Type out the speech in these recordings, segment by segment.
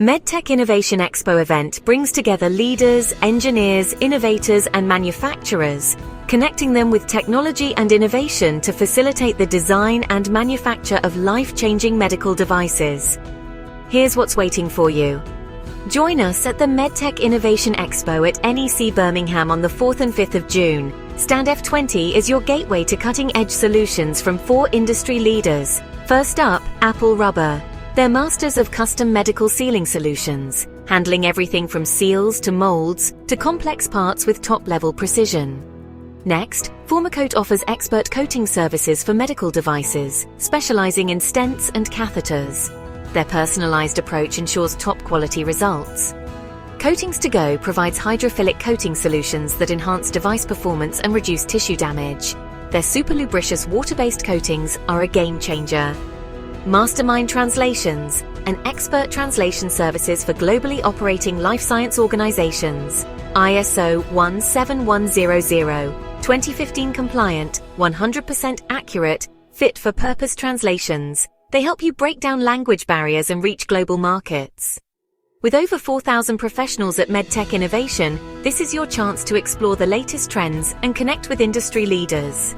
MedTech Innovation Expo event brings together leaders, engineers, innovators, and manufacturers, connecting them with technology and innovation to facilitate the design and manufacture of life-changing medical devices. Here's what's waiting for you. Join us at the MedTech Innovation Expo at NEC Birmingham on the 4th and 5th of June. Stand F20 is your gateway to cutting-edge solutions from 4 industry leaders. First up, Apple Rubber. They're masters of custom medical sealing solutions, handling everything from seals to molds to complex parts with top-level precision. Next, Formacoat offers expert coating services for medical devices, specializing in stents and catheters. Their personalized approach ensures top-quality results. Coatings to Go provides hydrophilic coating solutions that enhance device performance and reduce tissue damage. Their super lubricious water-based coatings are a game-changer. Mastermind Translations, an expert translation services for globally operating life science organizations. ISO 17100, 2015 compliant, 100% accurate, fit-for-purpose translations. They help you break down language barriers and reach global markets. With over 4,000 professionals at MedTech Innovation, this is your chance to explore the latest trends and connect with industry leaders.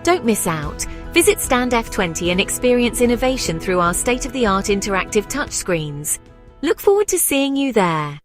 Don't miss out. Visit Stand F20 and experience innovation through our state-of-the-art interactive touchscreens. Look forward to seeing you there.